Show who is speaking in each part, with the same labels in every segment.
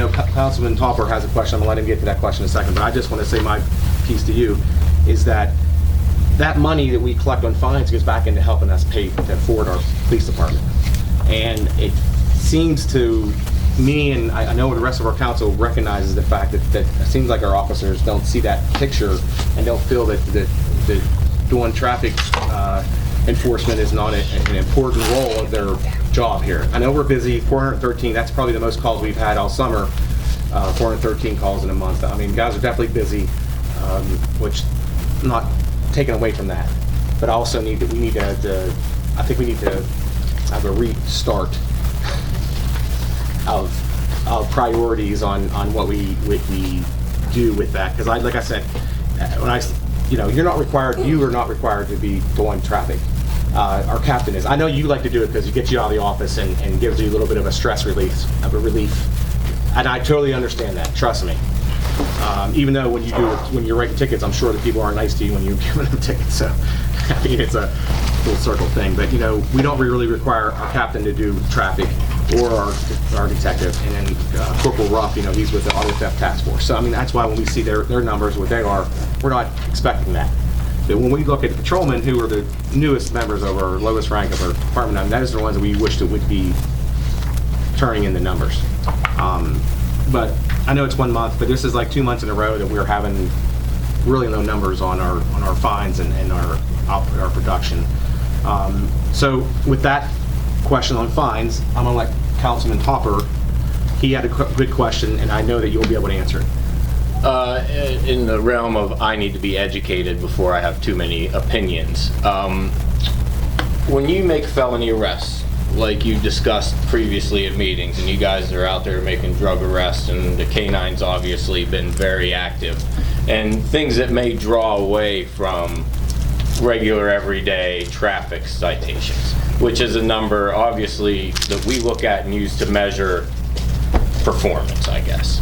Speaker 1: know Councilman Topper has a question. I'm gonna let him get to that question in a second, but I just want to say my piece to you is that that money that we collect on fines goes back into helping us pay to forward our police department. And it seems to me, and I know the rest of our council recognizes the fact that it seems like our officers don't see that picture and don't feel that doing traffic enforcement is not an important role of their job here. I know we're busy, 413, that's probably the most calls we've had all summer, 413 calls in a month. I mean, guys are definitely busy, which I'm not taking away from that, but I also I think we need to have a restart of priorities on what we do with that. Because like I said, you are not required to be doing traffic. Our captain is. I know you like to do it because it gets you out of the office and gives you a little bit of a stress relief, and I totally understand that. Trust me. Even though when you're writing tickets, I'm sure that people aren't nice to you when you're giving them tickets. So I mean, it's a full circle thing. But we don't really require our captain to do traffic or our detective, and then Corporal Ruff, he's with the Auto Theft Task Force. So I mean, that's why when we see their numbers, what they are, we're not expecting that. But when we look at the patrolmen, who are the newest members of our lowest rank of our department, I mean, those are the ones that we wish that would be turning in the numbers. But I know it's 1 month, but this is like 2 months in a row that we're having really low numbers on our fines and our production. So with that question on fines, I'm gonna let Councilman Topper. He had a good question, and I know that you'll be able to answer it.
Speaker 2: In the realm of I need to be educated before I have too many opinions. When you make felony arrests, like you discussed previously at meetings, and you guys are out there making drug arrests, and the K-9's obviously been very active, and things that may draw away from regular everyday traffic citations, which is a number obviously that we look at and use to measure performance, I guess.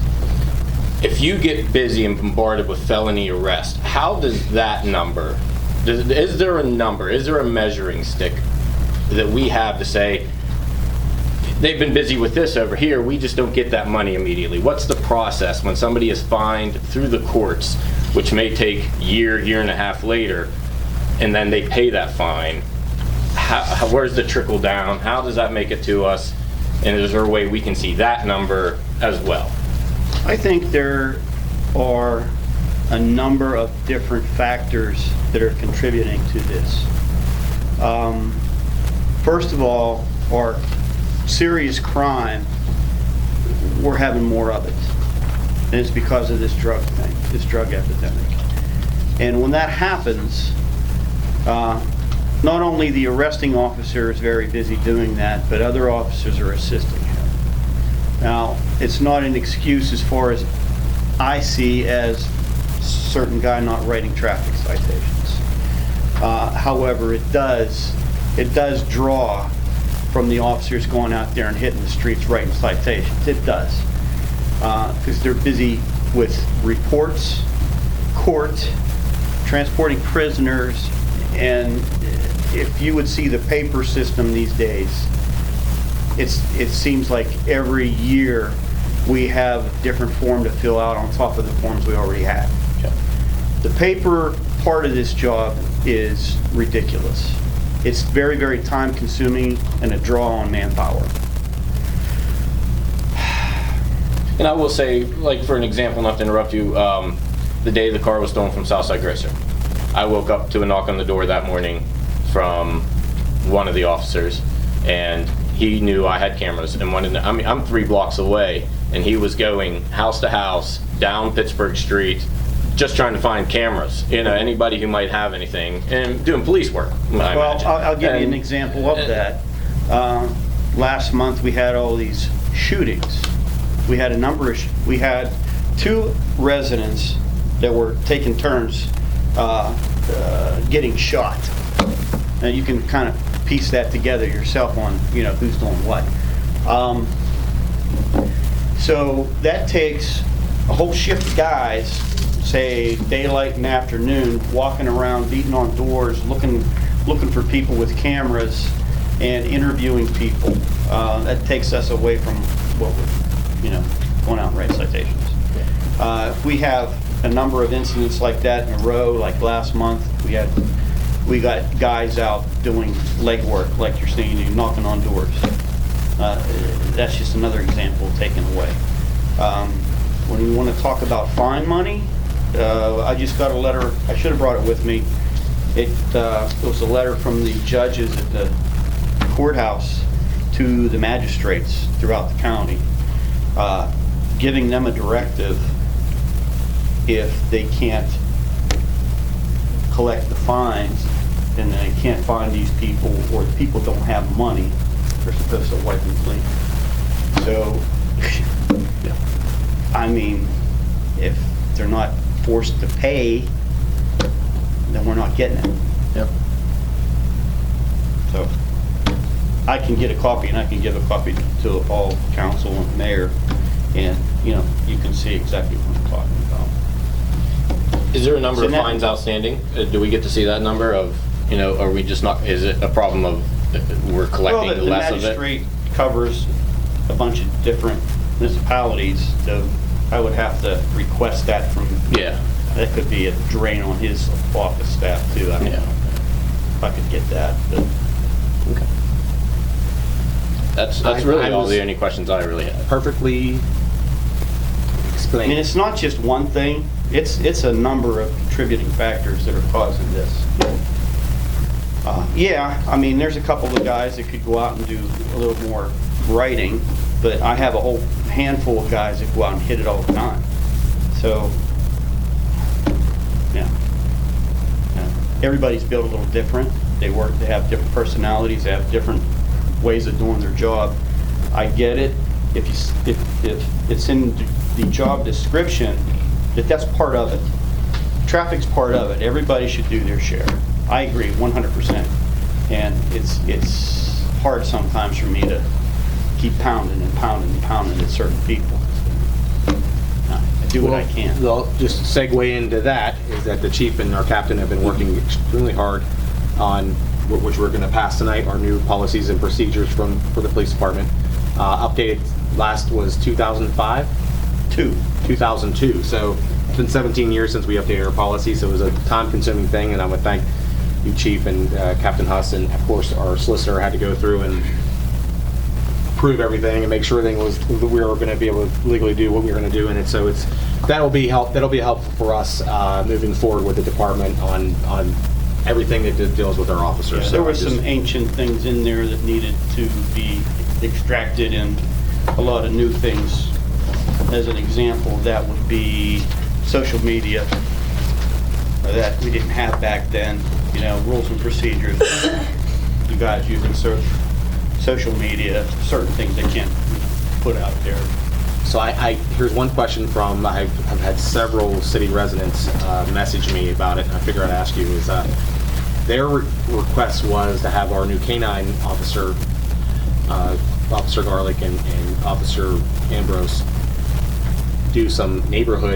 Speaker 2: If you get busy and bombarded with felony arrest, how does that number, is there a number, is there a measuring stick that we have to say, they've been busy with this over here, we just don't get that money immediately? What's the process when somebody is fined through the courts, which may take year and a half later, and then they pay that fine? Where's the trickle down? How does that make it to us? And is there a way we can see that number as well?
Speaker 3: I think there are a number of different factors that are contributing to this. First of all, our serious crime, we're having more of it. And it's because of this drug thing, this drug epidemic. And when that happens, not only the arresting officer is very busy doing that, but other officers are assisting him. Now, it's not an excuse as far as I see as certain guy not writing traffic citations. However, it does draw from the officers going out there and hitting the streets writing citations. It does. Because they're busy with reports, court, transporting prisoners, and if you would see the paper system these days, it seems like every year we have a different form to fill out on top of the forms we already have.
Speaker 2: Okay.
Speaker 3: The paper part of this job is ridiculous. It's very, very time consuming and a draw on manpower.
Speaker 2: And I will say, like for an example, not to interrupt you, the day the car was stolen from Southside Grocer, I woke up to a knock on the door that morning from one of the officers, and he knew I had cameras and wanted to, I mean, I'm 3 blocks away, and he was going house to house down Pittsburgh Street, just trying to find cameras, anybody who might have anything, and doing police work.
Speaker 3: Well, I'll give you an example of that. Last month we had all these shootings. We had we had 2 residents that were taking turns getting shot. Now you can kind of piece that together yourself on who's doing what. So that takes a whole shift of guys, say daylight and afternoon, walking around, beating on doors, looking for people with cameras and interviewing people. That takes us away from what going out and write citations. If we have a number of incidents like that in a row, like last month, we got guys out doing legwork, like you're seeing, you knocking on doors. That's just another example of taken away. When you want to talk about fine money, I just got a letter, I should have brought it with me. It was a letter from the judges at the courthouse to the magistrates throughout the county, giving them a directive if they can't collect the fines and they can't find these people, or the people don't have money, they're supposed to wipe and clean. So, I mean, if they're not forced to pay, then we're not getting it.
Speaker 2: Yep.
Speaker 3: So, I can get a copy, and I can give a copy to all council and mayor, and, you know, you can see exactly what I'm talking about.
Speaker 2: Is there a number
Speaker 3: So
Speaker 2: of
Speaker 3: now-
Speaker 2: fines outstanding? Do we get to see that number of, you know, are we just not, is it a problem of we're collecting
Speaker 3: Well, the
Speaker 2: less of it?
Speaker 3: magistrate covers a bunch of different municipalities, so I would have to request that from,
Speaker 2: Yeah,
Speaker 3: that could be a drain on his office staff too. I don't
Speaker 2: yeah.
Speaker 3: know if I could get that, but
Speaker 2: Okay. That's
Speaker 1: I
Speaker 2: really all
Speaker 1: was-
Speaker 2: the only questions I really had.
Speaker 1: Perfectly
Speaker 3: I
Speaker 1: explained.
Speaker 3: mean, it's not just one thing, it's a number of contributing factors that are causing this. Yeah, I mean, there's a couple of guys that could go out and do a little more writing, but I have a whole handful of guys that go out and hit it all the time. So, yeah. Everybody's built a little different. They have different personalities, they have different ways of doing their job. I get it. If it's in the job description, that's part of it. Traffic's part of it. Everybody should do their share. I agree 100%. And it's hard sometimes for me to keep pounding and pounding and pounding at certain people. I do what I can.
Speaker 1: Well, just segue into that is that the chief and our captain have been working extremely hard on, which we're going to pass tonight, our new policies and procedures for the police department. Updated last was 2005? 2002. So it's been 17 years since we updated our policies, so it was a time-consuming thing, and I would thank you, Chief, and Captain Huss, and of course our solicitor had to go through and approve everything and make sure everything was, we were going to be able to legally do what we were going to do in it. So that'll be helpful for us moving forward with the department on everything that deals with our officers.
Speaker 3: Yeah,
Speaker 1: So
Speaker 3: there were
Speaker 1: I just-
Speaker 3: some ancient things in there that needed to be extracted, and a lot of new things. As an example, that would be social media that we didn't have back then, you know, rules and procedures. You guys using social media, certain things they can't put out there.
Speaker 1: So here's one question from, I've had several city residents message me about it, and I figure I'd ask you, is their request was to have our new canine officer, Officer Garlick and Officer Ambrose, do some neighborhood